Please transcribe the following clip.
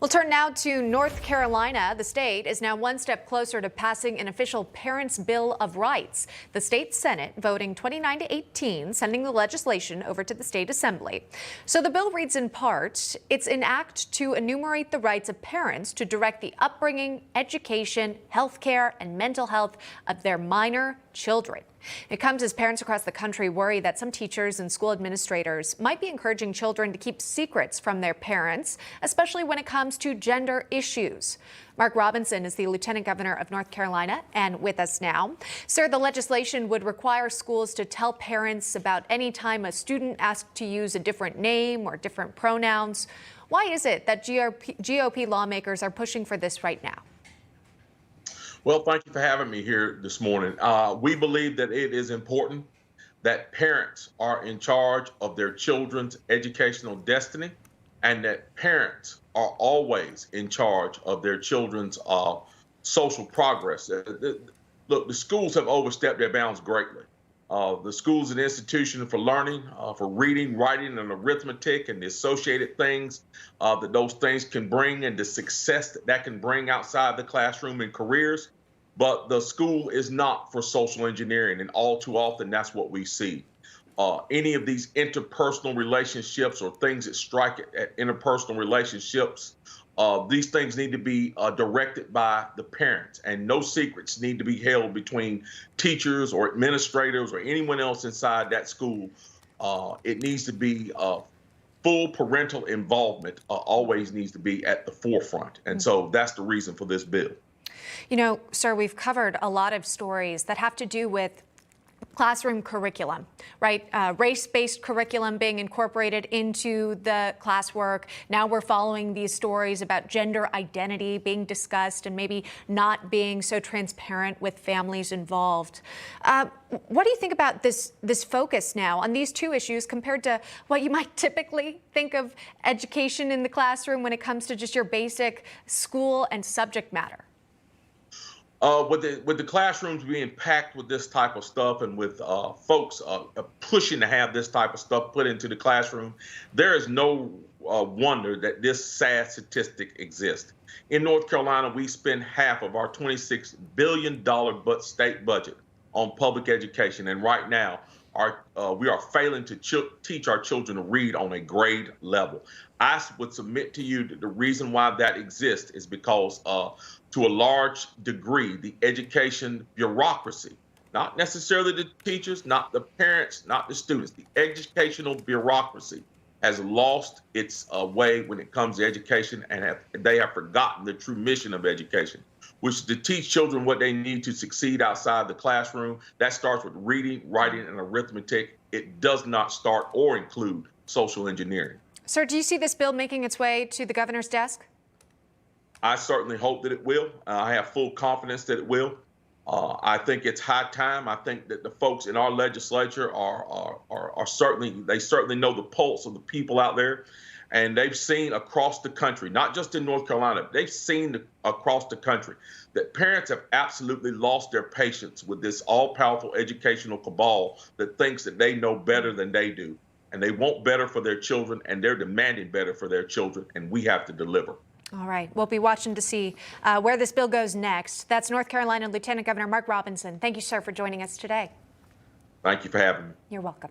We'll turn now to North Carolina. The state is now one step closer to passing an official Parents' Bill of Rights. The state Senate voting 29 to 18, sending the legislation over to the state assembly. So the bill reads in part, it's an act to enumerate the rights of parents to direct the upbringing, education, health care, and mental health of their minor children. It comes as parents across the country worry that some teachers and school administrators might be encouraging children to keep secrets from their parents, especially when it comes to gender issues. Mark Robinson is the Lieutenant Governor of North Carolina and with us now. Sir, the legislation would require schools to tell parents about any time a student asked to use a different name or different pronouns. Why is it that GOP lawmakers are pushing for this right now? Well, thank you for having me here this morning. We believe that it is important that parents are in charge of their children's educational destiny and that parents are always in charge of their children's social progress. Look, the schools have overstepped their bounds greatly. The schools and institutions for learning, for reading, writing, and arithmetic, and the associated things that those things can bring, and the success that can bring outside the classroom and careers. But the school is not for social engineering, and all too often that's what we see. Any of these interpersonal relationships or things that strike at interpersonal relationships, these things need to be directed by the parents, and no secrets need to be held between teachers or administrators or anyone else inside that school. It needs to be full parental involvement always needs to be at the forefront. And so that's the reason for this bill. You know, sir, we've covered a lot of stories that have to do with classroom curriculum, right? Race-based curriculum being incorporated into the classwork. Now we're following these stories about gender identity being discussed and maybe not being so transparent with families involved. What do you think about this focus now on these two issues compared to what you might typically think of education in the classroom when it comes to just your basic school and subject matter? With the classrooms being packed with this type of stuff and with folks pushing to have this type of stuff put into the classroom, there is no wonder that this sad statistic exists. In North Carolina, we spend half of our $26 billion state budget on public education, and right now we are failing to teach our children to read on a grade level. I would submit to you that the reason why that exists is because to a large degree, the education bureaucracy, not necessarily the teachers, not the parents, not the students, the educational bureaucracy has lost its way when it comes to education, and they have forgotten the true mission of education, which is to teach children what they need to succeed outside the classroom. That starts with reading, writing, and arithmetic. It does not start or include social engineering. Sir, do you see this bill making its way to the governor's desk? I certainly hope that it will. I have full confidence that it will. I think it's high time. I think that the folks in our legislature are certainly know the pulse of the people out there, and they've seen across the country, not just in North Carolina, they've seen across the country that parents have absolutely lost their patience with this all-powerful educational cabal that thinks that they know better than they do, and they want better for their children, and they're demanding better for their children, and we have to deliver. All right. We'll be watching to see where this bill goes next. That's North Carolina Lieutenant Governor Mark Robinson. Thank you, sir, for joining us today. Thank you for having me. You're welcome.